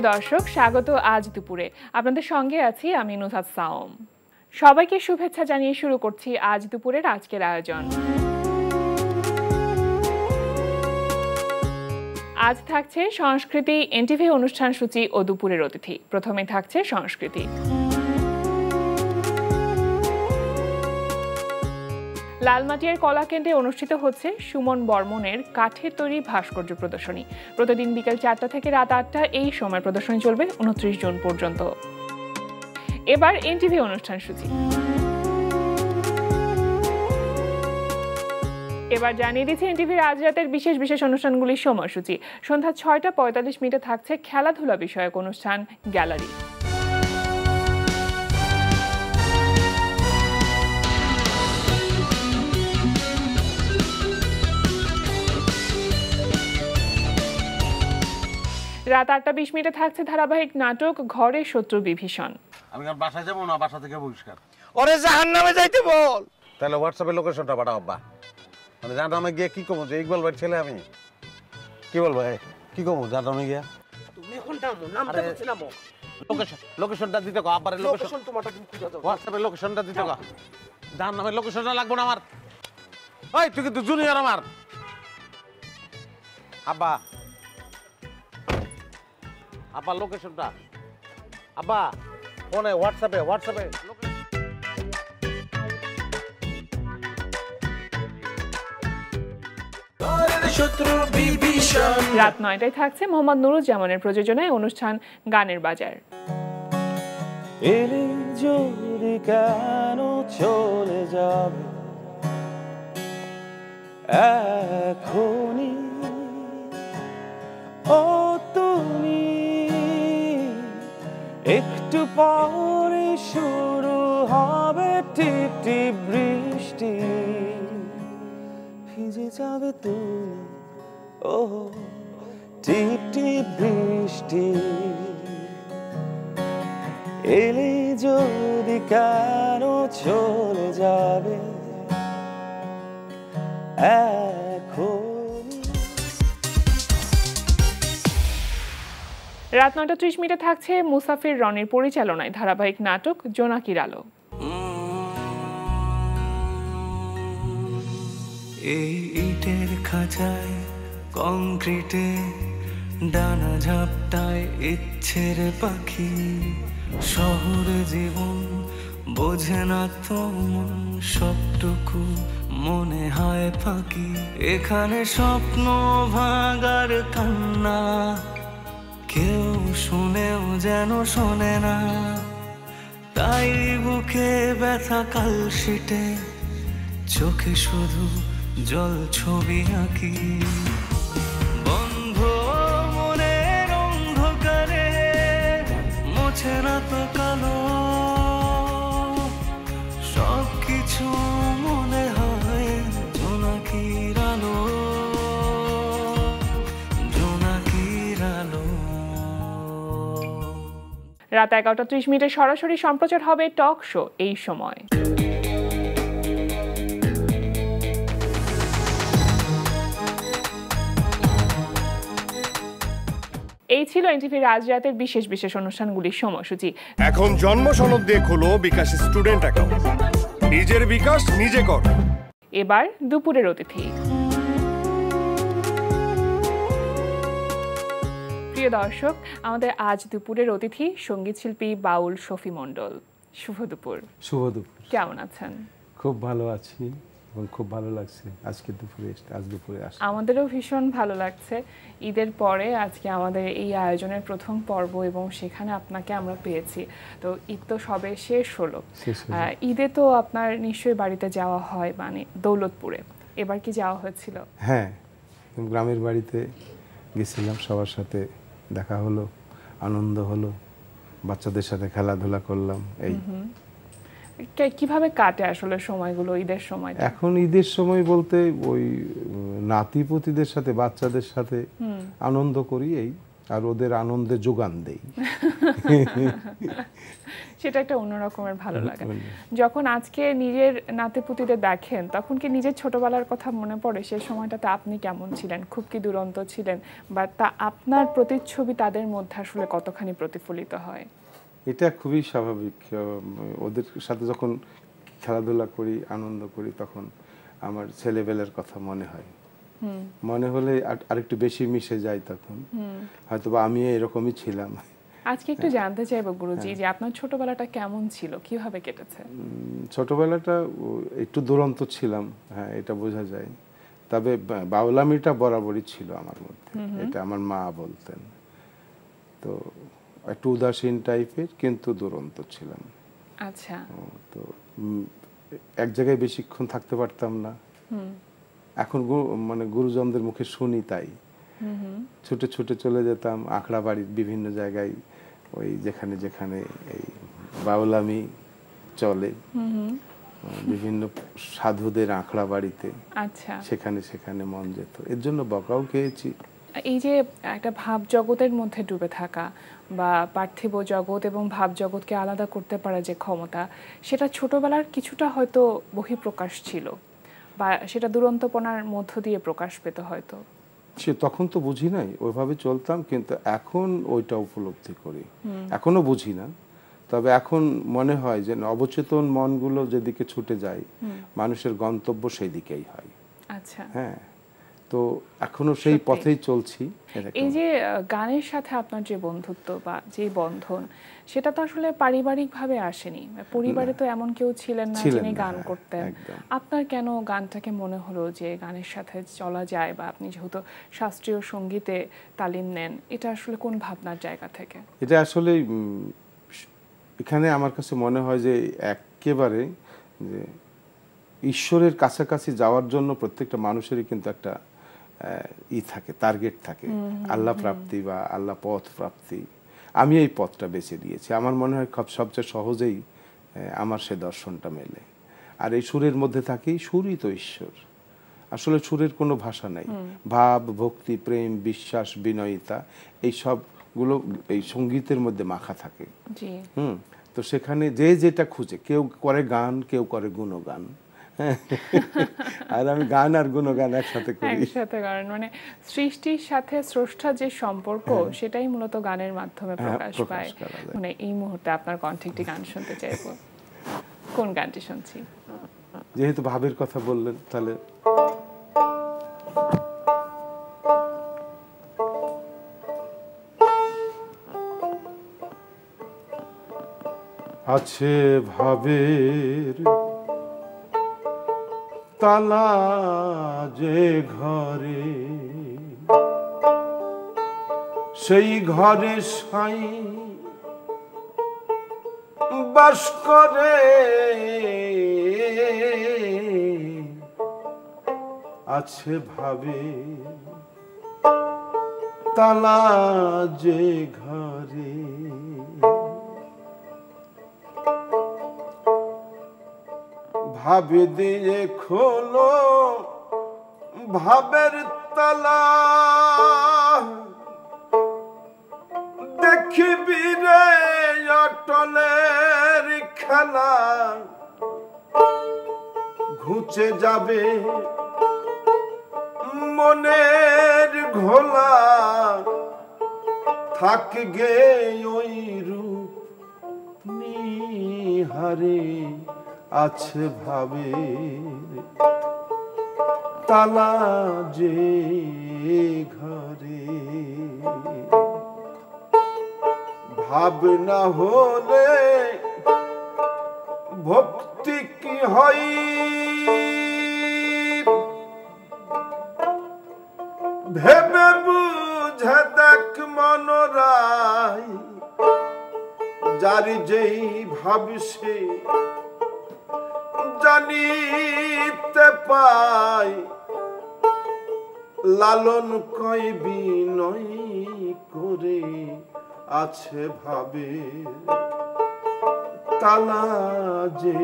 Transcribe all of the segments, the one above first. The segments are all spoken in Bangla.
প্রিয় দর্শক, স্বাগত আজ দুপুরে। আপনাদের সঙ্গে আছি আমি নুসাত সাওম। সবাইকে শুভেচ্ছা জানিয়ে শুরু করছি আজ দুপুরের আজকের আয়োজন। আজ থাকছে সংস্কৃতি, এনটিভি অনুষ্ঠান সূচি ও দুপুরের অতিথি। প্রথমে থাকছে সংস্কৃতি। লালমাটিয়ার কলাকেন্দ্রে অনুষ্ঠিত হচ্ছে সুমন বর্মনের কাঠের তৈরি ভাস্কর্য প্রদর্শনী। প্রতিদিন বিকেল 4টা থেকে রাত 8টা এই সময় প্রদর্শনী চলবে 29 জুন পর্যন্ত। এবার এনটিভি অনুষ্ঠান সূচি। এবার জানিয়ে দিচ্ছি এনটিভির আজ রাতের বিশেষ বিশেষ অনুষ্ঠানগুলির সময়সূচি। সন্ধ্যা 6টা 45 মিনিটে থাকছে খেলাধুলা বিষয়ক অনুষ্ঠান গ্যালারি। রাত 8টা 20 মিনিটে থাকছে ধারাবাহিক নাটক ঘরে শত্রু বিভীষণ। আমি আর বাসা যাব না, বাসা থেকে বহিষ্কার। ওরে জাহান্নামে যাইতে বল। তাহলে হোয়াটসঅ্যাপে লোকেশনটা পাঠাও আব্বা। মানে জাহান্নামে গিয়ে কি কমু যে ইকবাল ভাই ছেলে আমি কি বলবো কি কমু জাহান্নামে গিয়া? তুমি এখন নামো, নামতে বলছি নামো। লোকেশনটা দিতে কও আব্বারে। লোকেশন তোমারটা তুমি খুঁজে দাও। হোয়াটসঅ্যাপে লোকেশনটা দিতে কও। জাহান্নামের লোকেশনটা লাগবে না আমার। ওই তুই কিন্তু জুনিয়র আমার। আব্বা আব্বা লোকেশনটা আব্বা ফোনে হোয়াটসঅ্যাপে রাত 9টায় থাকছে মোহাম্মদ নুরুজ্জামানের প্রযোজনায় অনুষ্ঠান গানের বাজার। এলে যদি কেন চলে যাবে এখনই, ও তুমি একটু পরে শুরু হবে টিপ টিপ বৃষ্টি, ভিজে যাবে তুমি ও টিপ টিপ বৃষ্টি। এলে যদি কেন চলে যাবে এখন। রাত 9টা 30 মিনিটে থাকছে মুসাফির রনির পরিচালনায় ধারাবাহিক নাটক জোনাকির আলো। এই ইটের খাঁচায় কংক্রিটে ডানা ঝাপটায় ইচ্ছের পাখি, শহর জীবন বোঝে না তো মন, সবটুকু মনে হয় ফাঁকি। এখানে স্বপ্ন ভাঙার কান্না কেউ শুনেও যেন শোনে না, তাই বুকে ব্যথা কালশিটে চোখে শুধু জল ছবি আঁকি। বন্ধ মনের অন্ধকারে মোছে না তো কালো, সব কিছু মনে হয় জোনাকির আলো, জোনাকির আলো। রাত 11টা 30 মিনিটে সরাসরি সম্প্রচার হবে টক শো এই সময়। এই ছিল এনটিভির আজ রাতের বিশেষ বিশেষ অনুষ্ঠানগুলির সময়সূচি। এখন জন্ম সনদ দিয়ে খোলো বিকাশ স্টুডেন্ট অ্যাকাউন্ট। নিজের বিকাশ নিজে কর। এবার দুপুরের অতিথি। প্রিয় দর্শক, আমাদের আজ দুপুরের অতিথি সঙ্গীত শিল্পী বাউল শফি মণ্ডল। শুভ দুপুর। শুভ দুপুর। কেমন আছেন? খুব ভালো আছি এবং খুব ভালো লাগছে আজ দুপুরে আসা। আমাদেরও ভীষণ ভালো লাগছে। ঈদের পরে আজকে আমাদের এই আয়োজনের প্রথম পর্ব এবং সেখানে আপনাকে আমরা পেয়েছি। তো ঈদ তো সবে শেষ হলো। ঈদে তো আপনার নিশ্চয়ই বাড়িতে যাওয়া হয়, মানে দৌলতপুরে। এবার কি যাওয়া হয়েছিল? হ্যাঁ, গ্রামের বাড়িতে গেছিলাম, সবার সাথে দেখা হলো, আনন্দ হলো, বাচ্চাদের সাথে খেলাধুলা করলাম। এই কিভাবে কাটে আসলে সময়গুলো ঈদের সময়? এখন ঈদের সময় বলতে ওই নাতিপুতিদের সাথে বাচ্চাদের সাথে আনন্দ করি, এই আর ওদের আনন্দে যোগান দেই। সেটা একটা অন্যরকমের ভালো লাগে। যখন আজকে নিজের নাতিপুতিদের দেখেন তখন কি নিজের ছোটবেলার কথা মনে পড়ে? সেই সময়টাতে আপনি কেমন ছিলেন? খুব কি দুরন্ত ছিলেন, বা তা আপনার প্রতিচ্ছবি তাদের মধ্যে আসলে কতখানি প্রতিফলিত হয়? এটা খুবই স্বাভাবিক। ওদের সাথে যখন খেলাধুলা করি, আনন্দ করি, তখন আমার ছেলেবেলার কথা মনে হয়। মনে হলে আরেকটু বেশি মিশে যায় তখন। হয়তো বা আমি এরকমই ছিলাম। আজকে একটু জানতে চাইবো গুরুজি যে আপনার ছোটবেলাটা কেমন ছিল, কিভাবে কেটেছে? ছোটবেলাটা একটু দুরন্ত ছিলাম, হ্যাঁ, এটা বোঝা যায়। তবে বাউলামিটা বরাবরই ছিল আমার মধ্যে, এটা আমার মা বলতেন। তো একটু উদাসীন টাইপের, কিন্তু দুরন্ত ছিলাম। আচ্ছা। তো এক জায়গায় বেশিক্ষণ থাকতে পারতাম না। এখন মানে গুরুজনদের মুখে শুনি তাই। ছুটে ছুটে চলে যেতাম আখড়া বাড়ির বিভিন্ন জায়গায়, ওই যেখানে যেখানে এই বাউলামি চলে, বিভিন্ন সাধুদের আখড়া বাড়িতে। আচ্ছা। সেখানে সেখানে মন যেত, এর জন্য বকাও খেয়েছি। এই যে একটা ভাব জগতের মধ্যে ডুবে থাকা, বা পার্থিব জগৎ এবং ভাব জগৎকে আলাদা করতে পারা যে ক্ষমতা, সেটা ছোটবেলার কিছুটা হয়তো বহিঃপ্রকাশ ছিল, বা সেটা দুরন্তপনার মধ্য দিয়ে প্রকাশ পেত হয়তো। সে তখন তো বুঝি নাই, ওইভাবে চলতাম, কিন্তু এখন ওইটা উপলব্ধি করি। এখনো বুঝি না, তবে এখন মনে হয় যে অবচেতন মনগুলো যেদিকে ছুটে যায়, মানুষের গন্তব্য সেই দিকেই হয়। আচ্ছা। হ্যাঁ, তো এখনো সেই পথেই চলছি। এই যে গানের সাথে আপনার যে বন্ধুত্ব বা যে বন্ধন, সেটা তো আসলে পারিবারিকভাবে আসেনি। পরিবারে তো এমন কেউ ছিলেন না যিনি গান করতেন। আপনার কেন গানটাকে মনে হলো যে গানের সাথে চলা যায়, বা আপনি যেহেতু শাস্ত্রীয় সঙ্গীতে তালিম নেন, এটা আসলে কোন ভাবনার জায়গা থেকে? এটা আসলে এখানে আমার কাছে মনে হয় যে একেবারে যে ঈশ্বরের কাছাকাছি যাওয়ার জন্য প্রত্যেকটা মানুষেরই কিন্তু একটা থাকে, টার্গেট থাকে, আল্লাহ প্রাপ্তি বা আল্লাহ পথ প্রাপ্তি। আমি এই পথটা বেছে দিয়েছি। আমার মনে হয় সবচেয়ে সহজেই আমার সে দর্শনটা মেলে। আর এই সুরের মধ্যে থাকি, সুরই তো ঈশ্বর। আসলে সুরের কোনো ভাষা নাই। ভাব, ভক্তি, প্রেম, বিশ্বাস, বিনয়িতা, এই সবগুলো এই সঙ্গীতের মধ্যে মাখা থাকে। তো সেখানে যে যেটা খুঁজে, কেউ করে গান, কেউ করে গুণগান। আর আমি গান আর গুণগান একসাথে করি। একসাথে করেন, মানে সৃষ্টির সাথে স্রষ্টার যে সম্পর্ক, সেটাই মূলত গানের মাধ্যমে প্রকাশ পায়। মানে এই মুহূর্তে আপনার কণ্ঠে একটি গান শুনতে চাইবো। কোন গানটি শুনছি? যেহেতু ভাবের কথা বললেন, তাহলে আছে ভাবের তালা যে ঘরে, সেই ঘরে সাই বাস করে। আছে ভাবের তালা যে ঘরে, ভাবে দিয়ে খোলো ভাবের তালা, দেখিবি রে অটলের খেলা। ঘুচে যাবে মনের ঘোলা, থাকবে ওই রূপ নিহারে। আছে ভাবের তালা যে ঘরে, ভাব না হলে ভক্তি কি হয়। ভেবে বুঝে দেখ মনোরাই, যার যেই ভাবছে জানিতে পাই। লালন কয় বিনয় করে, আছে ভাবের তালা যে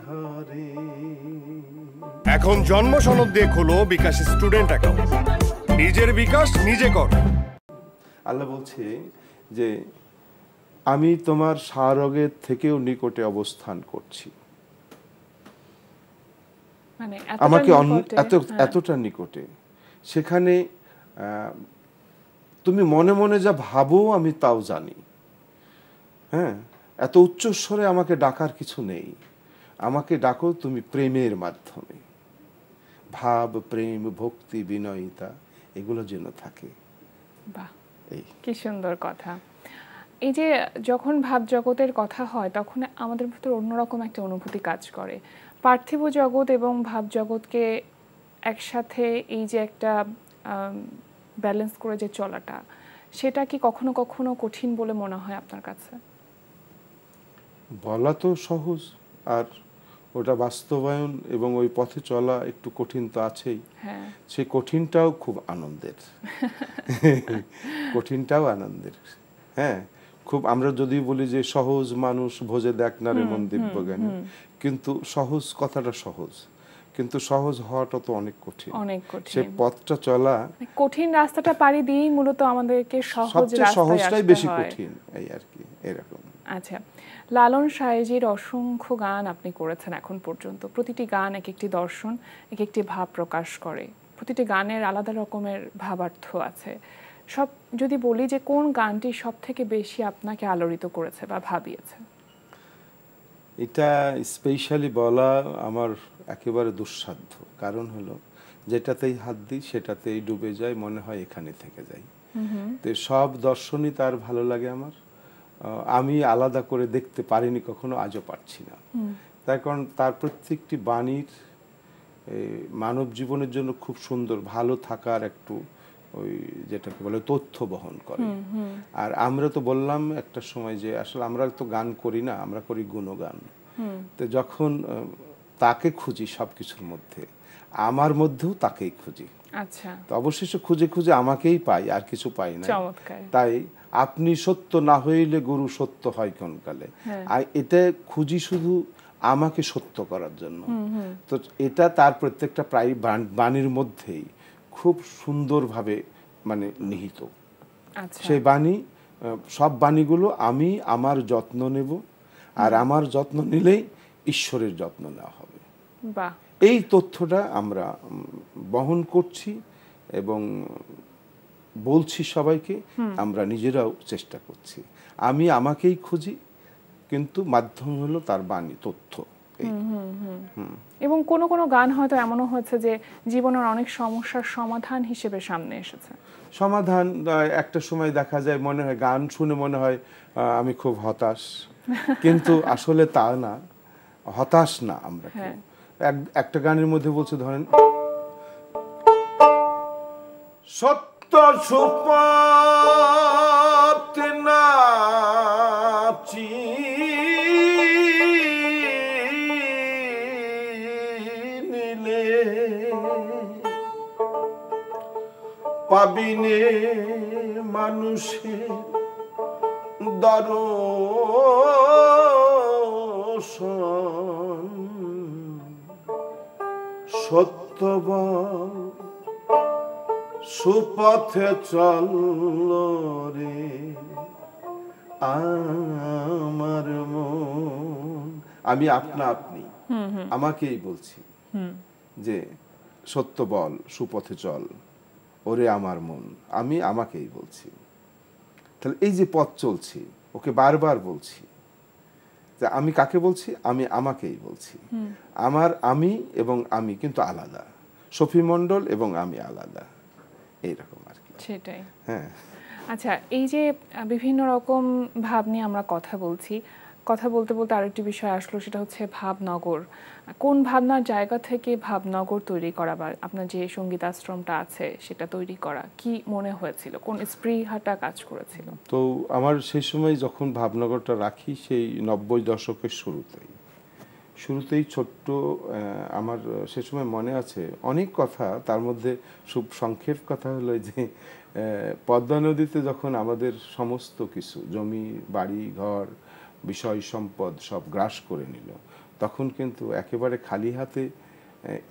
ঘরে। এখন জন্ম সনদ দিয়ে খোলো বিকাশ স্টুডেন্ট অ্যাকাউন্ট। নিজের বিকাশ নিজে কর। আল্লাহ বলছে যে আমি তোমার স্মারকের থেকেও নিকটে অবস্থান করছি। মানে আমাকে নিকটে, এতটা নিকটে, সেখানে তুমি মনে মনে যা ভাবো আমি তাও জানি। হ্যাঁ, এত উচ্চস্বরে আমাকে ডাকার কিছু নেই। আমাকে ডাকো তুমি প্রেমের মাধ্যমে। ভাব, প্রেম, ভক্তি, বিনয়িতা এগুলো যেন থাকে। বাহ, এই কি সুন্দর কথা। এই যে যখন ভাব জগতের কথা হয় তখন আমাদের ভিতর অন্যরকম একটা অনুভূতি কাজ করে। পার্থিব জগৎ এবং ভাব জগৎকে একসাথে এই যে একটা ব্যালেন্স করে যে চলাটা, সেটা কি কখনো কখনো কঠিন বলে মনে হয় আপনার কাছে? বলা তো সহজ, আর ওটা বাস্তবায়ন এবং ওই পথে চলা একটু কঠিন তো আছেই। হ্যাঁ, সেই কঠিনটাও খুব আনন্দের। কঠিনটাও আনন্দের। হ্যাঁ, খুব আমরা যদি বলি যে সহজ মানুষ ভোজে দেখ না রে মন দিব্য জ্ঞানী, কিন্তু সহজ কথাটা সহজ, কিন্তু সহজ হওয়াটা তো অনেক কঠিন। অনেক সে কঠিন। পথটা চলা, কঠিন রাস্তাটা পাড়ি দিয়েই মূলত আমাদেরকে সহজ সবচেয়ে রাস্তায় সহজটাই আসতে বেশি হয়। কঠিন, এই আর কি, এরকম। আচ্ছা, লালন সাঁইজির অসংখ্য গান আপনি করেছেন এখন পর্যন্ত। প্রতিটি গান এক একটি দর্শন, এক একটি ভাব প্রকাশ করে। প্রতিটি গানের আলাদা রকমের ভাবার্থ আছে। সব যদি বলি যে কোন গানটি সব থেকে বেশি আপনাকে আলোড়িত করেছে বা ভাবিয়েছে? এটা স্পেশালি বলা আমার একেবারে দুঃসাধ্য। কারণ হলো যেটাতেই হাত দিই সেটাতেই ডুবে যায়, মনে হয় এখানে থেকে যাই। তো সব দর্শনই তার ভালো লাগে আমার। আমি আলাদা করে দেখতে পারিনি কখনো, আজও পারছি না। তার কারণ তার প্রত্যেকটি বাণীর মানব জীবনের জন্য খুব সুন্দর, ভালো থাকার একটু ওই যেটাকে বলে তথ্য বহন করে। আর আমরা তো বললাম একটা সময় যে আসলে আমরা তো গান করি না, আমরা করি গুণগান। তো যখন তাকে খুঁজি সবকিছুর মধ্যে, আমার মধ্যেও তাকেই খুঁজি। আচ্ছা, তো অবশেষে খুঁজে খুঁজে আমাকেই পাই, আর কিছু পাই না। চমৎকার। তাই আপনি সত্য না হইলে গুরু সত্য হয় কোনকালে, আর এটা খুঁজি শুধু আমাকে সত্য করার জন্য। তো এটা তার প্রত্যেকটা প্রায় বাণীর মধ্যেই খুব সুন্দরভাবে মানে নিহিত। আচ্ছা, সেই বাণী, সব বাণীগুলো আমি আমার যত্ন নেব, আর আমার যত্ন নিলেই ঈশ্বরের যত্ন নেওয়া হবে। বাহ, এই তথ্যটা আমরা বহন করছি এবং বলছি সবাইকে, আমরা নিজেরাও চেষ্টা করছি। আমি আমাকেই খুঁজি, কিন্তু মাধ্যম হলো তার বাণী, তথ্য। এবং কোনো কোনো গান হয়তো এমনও হয়েছে যে জীবনের অনেক সমস্যার সমাধান হিসেবে সামনে এসেছে। সমাধান, একটা সময় দেখা যায় মনে হয় গান শুনে মনে হয় আমি খুব হতাশ, কিন্তু আসলে তা না, হতাশ না আমরা কেউ। একটা গানের মধ্যে বলছে, ধরেন, সত্য সুপথ না চিনিলে পাবিনে মানুষের দর্শন। সত্য বল সুপথে চল রে আমার মন। আমি আপনি আমাকেই বলছি যে সত্য বল সুপথে চল ওরে আমার মন, আমি আমাকেই বলছি। তাহলে এই যে পথ চলছি, ওকে বারবার বলছি। আমি কাকে বলছি? আমি আমাকেই বলছি। আমি এবং আমি কিন্তু আলাদা, শফি মণ্ডল এবং আমি আলাদা, এইরকম আর কি। সেটাই। হ্যাঁ, আচ্ছা, এই যে বিভিন্ন রকম ভাব নিয়ে আমরা কথা বলছি, কথা বলতে বলতে আরেকটি বিষয় আসলো, সেটা হচ্ছে ভাবনগর। কোন ভাবনার জায়গা থেকে ভাবনগর তৈরি করা বা আপনার যে সঙ্গীতাশ্রমটা আছে সেটা তৈরি করা, কি মনে হয়েছিল, কোন স্পৃহাটা কাজ করেছিল? তো আমার সেই সময় যখন ভাবনগরটা রাখি, সেই 90 দশকের শুরুতেই ছোট্ট, আমার সে সময় মনে আছে অনেক কথা, তার মধ্যে খুব সংক্ষেপ কথা হলো যে পদ্মা নদীতে যখন আমাদের সমস্ত কিছু জমি, বাড়ি, ঘর, বিষয় সম্পদ সব গ্রাস করে নিল, তখন কিন্তু একেবারে খালি হাতে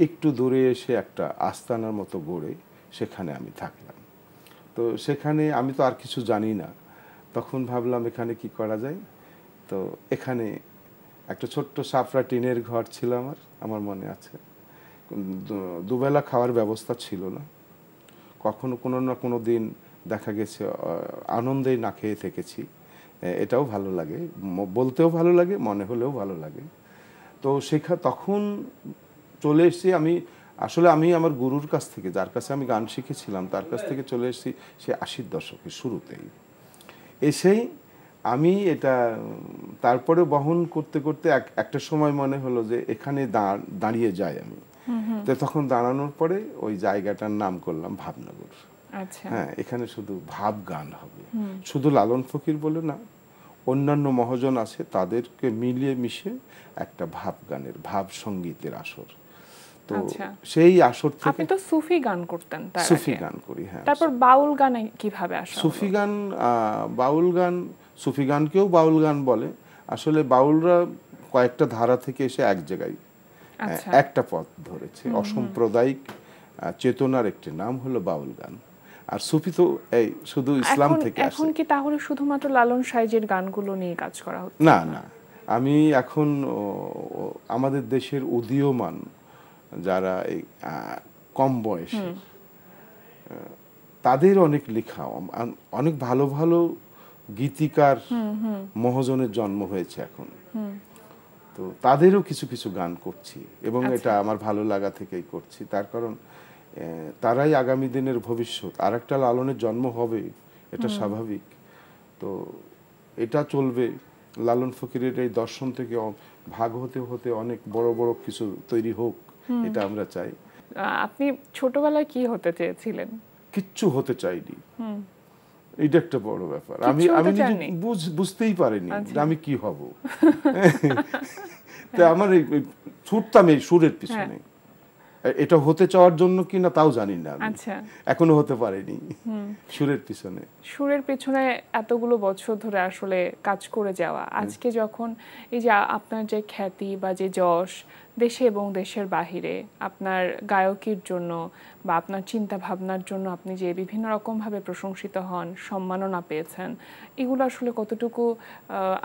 একটু দূরে এসে একটা আস্তানার মতো গড়ে সেখানে আমি থাকলাম। তো সেখানে আমি তো আর কিছু জানি না, তখন ভাবলাম এখানে কি করা যায়। তো এখানে একটা ছোট্ট সাফরা টিনের ঘর ছিল আমার মনে আছে। দুবেলা খাওয়ার ব্যবস্থা ছিল না, কখনো কোনো না কোনো দিন দেখা গেছে আনন্দেই না খেয়ে থেকেছি। এটাও ভালো লাগে, বলতেও ভালো লাগে, মনে হলেও ভালো লাগে। তো তখন চলে এসেছি আমি আমার গুরুর কাছ থেকে, যার কাছে আমি গান শিখেছিলাম, তার কাছ থেকে চলে এসেছি সে 80-র দশকের শুরুতেই। এসেই আমি এটা তারপরে বহন করতে করতে একটা সময় মনে হলো যে এখানে দাঁড়িয়ে যাই আমি। তো তখন দাঁড়ানোর পরে ওই জায়গাটার নাম করলাম ভাবনগর। আচ্ছা, হ্যাঁ, এখানে শুধু ভাব গান হবে, শুধু লালন ফকির বলে না, অন্যান্য মহাজন আছে, তাদেরকে মিলিয়ে মিশে একটা ভাব গানের, ভাব সঙ্গীতের আসর। তো সেই আসর থেকে আপনি তো সুফি গান করতেন, তার সুফি গান করি। হ্যাঁ, তারপর বাউল গানে কিভাবে আসা? সুফি গান, বাউল গান, সুফি গানকেও বাউল গান বলে। আসলে বাউলরা কয়েকটা ধারা থেকে এসে এক জায়গায় একটা পথ ধরেছে। অসাম্প্রদায়িক চেতনার একটি নাম হলো বাউল গান। আর সুফি তো এই শুধু ইসলাম থেকে আসে। এখন কি তাহলে শুধুমাত্র লালন সাইজের গানগুলো নিয়ে কাজ করা হচ্ছে? না না, আমি এখন আমাদের দেশের উদীয়মান যারা এই কম বয়সী, তাদের অনেক লেখা, অনেক ভালো ভালো গীতিকার মহাজনের জন্ম হয়েছে এখন। তো তাদেরও কিছু কিছু গান করছি এবং এটা আমার ভালো লাগা থেকেই করছি। তার কারণ তারাই আগামী দিনের ভবিষ্যৎ। আর একটা লালনের জন্ম হবে, এটা স্বাভাবিক। তো এটা চলবে। লালন ফকিরের এই দর্শন থেকে ভাগ হতে হতে অনেক বড় বড় কিছু তৈরি হোক, এটা আমরা চাই। আপনি ছোটবেলায় কি হতে চেয়েছিলেন? কিচ্ছু হতে চাইনি। এটা একটা বড় ব্যাপার। আমি বুঝতেই পারিনি আমি কি হব। তো আমার ছুটতাম এই সুরের পিছনে। এটা হতে চাওয়ার জন্য কিনা তাও জানি না, এখনো হতে পারিনি। সুরের পিছনে এতগুলো বছর ধরে আসলে কাজ করে যাওয়া, আজকে যখন এই যে আপনার যে খ্যাতি বা যে যশ দেশে এবং দেশের বাহিরে, আপনার গায়কির জন্য বা আপনার চিন্তা ভাবনার জন্য আপনি যে বিভিন্ন রকম ভাবে প্রশংসিত হন, সম্মাননা পেয়েছেন, এগুলো আসলে কতটুকু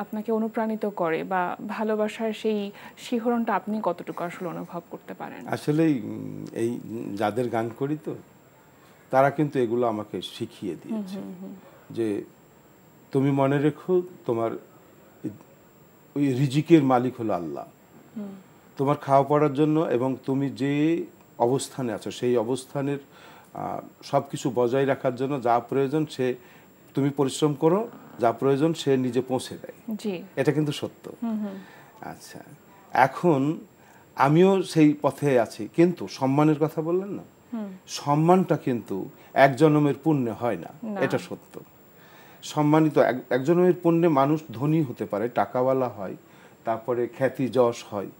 আপনাকে অনুপ্রাণিত করে বা ভালোবাসার সেই শিহরণটা আপনি কতটুকু আসলে অনুভব করতে পারেন? আসলে এই যাদের গান করি তো তারা কিন্তু এগুলো আমাকে শিখিয়ে দিয়েছে যে তুমি মনে রেখো তোমার ওই রিজিকের মালিক হলো আল্লাহ। তোমার খাওয়া পড়ার জন্য এবং তুমি যে অবস্থানে আছো সেই অবস্থানের সব কিছু বজায় রাখার জন্য যা প্রয়োজন সে তুমি পরিশ্রম করো, যা প্রয়োজন সে নিজে পৌঁছে দেয়। এটা কিন্তু সত্য। আচ্ছা, এখন আমিও সেই পথে আছি, কিন্তু সম্মানের কথা বললেন না, সম্মানটা কিন্তু এক জন্মের পুণ্যে হয় না, এটা সত্য। সম্মানিত এক জন্মের পুণ্যে মানুষ ধনী হতে পারে, টাকাওয়ালা হয়, তারপরে খ্যাতি যশ হয়।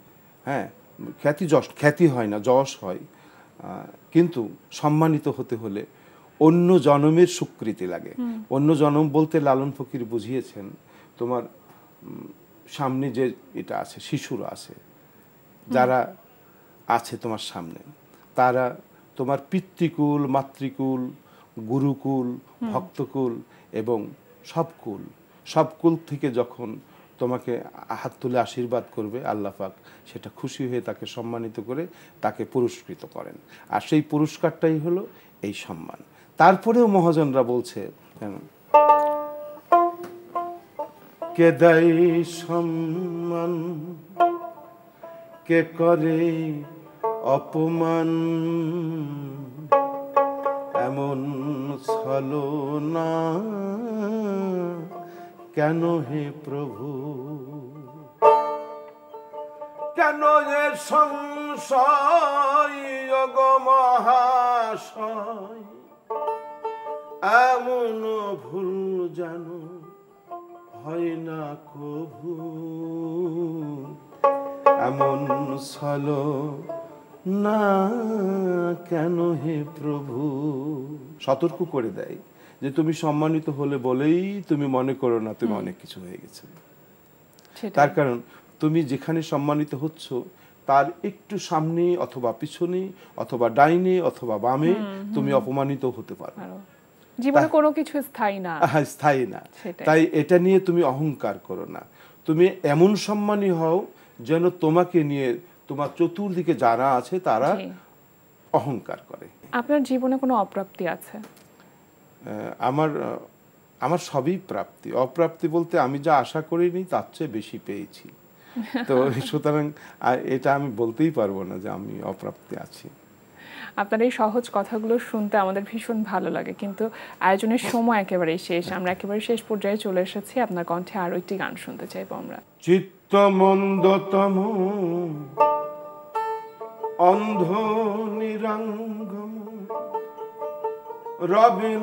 হ্যাঁ, খ্যাতি হয় না, যশ হয়। কিন্তু সম্মানিত হতে হলে অন্য জন্মের স্বীকৃতি লাগে। অন্য জন্ম বলতে লালন ফকির বুঝিয়েছেন তোমার সামনে যে এটা আছে, শিশুরা আছে, যারা আছে তোমার সামনে, তারা তোমার পিতৃকুল, মাতৃকুল, গুরুকুল, ভক্তকুল এবং সব কুল থেকে যখন তোমাকে হাত তুলে আশীর্বাদ করবে আল্লাহ পাক, সেটা খুশি হয়ে তাকে সম্মানিত করে তাকে পুরস্কৃত করেন। আর সেই পুরস্কারটাই হলো এই সম্মান। তারপরেও মহাজনরা বলছে কে দেয় সম্মান, কে করে অপমান, এমন ছলনা কেন হে প্রভু, কেন এ সংশয় গো মহাশয়, এমন ভুল জানো হয় না কভু, এমন ছলনা কেন হে প্রভু। সতর্ক করে দেয় যে তুমি সম্মানিত হলে বলেই তুমি মনে করো না তুমি অনেক কিছু হয়ে গেছে। তার কারণ তুমি যেখানে সম্মানিত হচ্ছ তার একটু সামনে অথবা পিছনে অথবা ডাইনে অথবা বামে তুমি অপমানিত হতে পারো। জীবনে কোনো কিছু স্থায়ী না। স্থায়ী না, সেটাই। তাই এটা নিয়ে তুমি অহংকার করো না। তুমি এমন সম্মানী হও যেন তোমাকে নিয়ে তোমার চতুর্দিকে যারা আছে তারা জি। অহংকার করে। আপনার জীবনে কোনো অপ্রাপ্তি আছে? আমার সবই প্রাপ্তি। অপ্রাপ্তি বলতে আমি যা আশা করিনি তার চেয়ে বেশি পেয়েছি। তো সুতরাং এটা আমি বলতেই পারবো না যে আমি অপ্রাপ্তি আছি। আপনার এই সহজ কথাগুলো শুনতে আমাদের ভীষণ ভালো লাগে, কিন্তু আয়োজনের সময় একেবারেই শেষ। আমরা একেবারে শেষ পর্যায়ে চলে এসেছি। আপনার কণ্ঠে আরো একটি গান শুনতে চাইবো আমরা। চিত্ত মন্দতম অন্ধ নিরঙ্গম রবে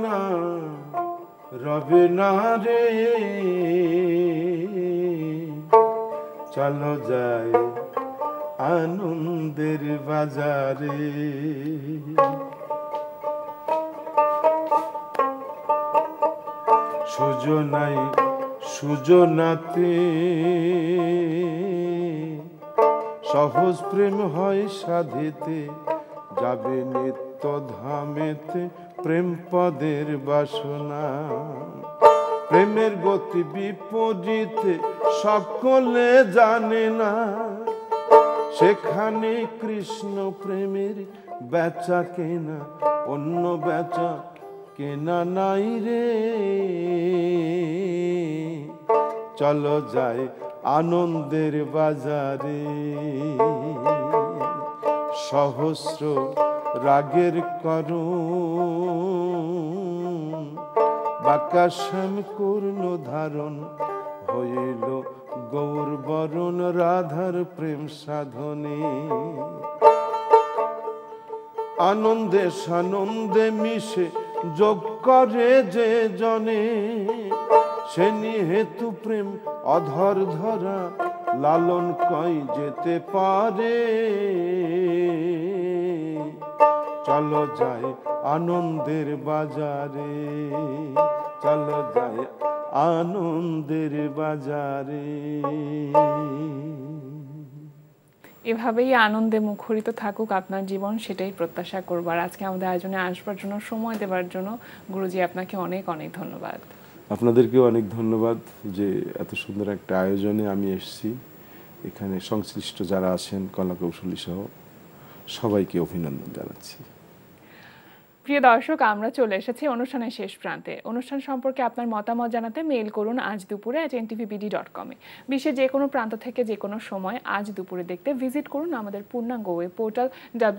না রে, চলো যাই আনন্দের বাজারে। সুজনাতে সহজ প্রেম হয় সাধিতে, যাবে নিত্য ধামেতে প্রেম পদের বাসনা। প্রেমের গতি বিপরীতে সকলে জানে না, সেখানে কৃষ্ণ প্রেমের বেচা কেনা, অন্য বেচা কেনা নাই রে। চলো যাই আনন্দের বাজারে, সহস্র রাগের করুণ বাঁকা শ্যাম কর্ণ ধারণ, হইল গৌর বরণ রাধার প্রেম সাধনে। আনন্দে সানন্দে মিশে যোগ করে যে জনে, সে নিহেতু প্রেম অধর ধরা লালন কই যেতে পারে। চলো যাই আনন্দের বাজারে, চলো যাই আনন্দের বাজারে। এভাবেই আনন্দে মুখরিত থাকুক আপনার জীবন, সেটাই প্রত্যাশা করব। আর আজকে আমাদের আয়োজনে আসবার জন্য, সময় দেওয়ার জন্য গুরুজি আপনাকে অনেক অনেক ধন্যবাদ। আপনাদেরকেও অনেক ধন্যবাদ যে এত সুন্দর একটা আয়োজনে আমি এসেছি। এখানে সংশ্লিষ্ট যারা আছেন কলাকৌশলী সহ সবাইকে অভিনন্দন জানাচ্ছি। প্রিয় দর্শক, আমরা চলে এসেছি অনুষ্ঠানের শেষ প্রান্তে। অনুষ্ঠান সম্পর্কে আপনার মতামত জানাতে মেইল করুন আজ দুপুরে @ntvbd.com এ। বিশ্বের যে কোনো প্রান্ত থেকে যে কোনো সময় আজ দুপুরে দেখতে ভিজিট করুন আমাদের পূর্ণাঙ্গ ওয়েব পোর্টাল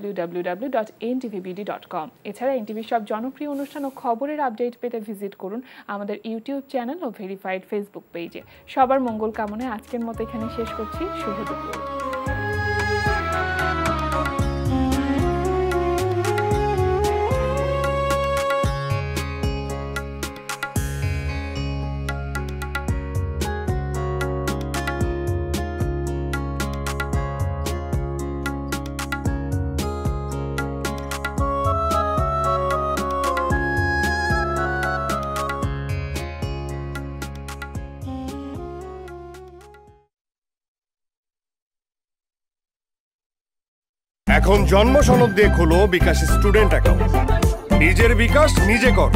www.ntvbd.com। এছাড়া এনটিভির সব জনপ্রিয় অনুষ্ঠান ও খবরের আপডেট পেতে ভিজিট করুন আমাদের ইউটিউব চ্যানেল ও ভেরিফাইড ফেসবুক পেজে। সবার মঙ্গল কামনায় আজকের মতো এখানে শেষ করছি। শুভ দুপুর। এখন জন্ম সনদ দিয়ে খোলো বিকাশ স্টুডেন্ট অ্যাকাউন্ট। নিজের বিকাশ নিজে কর।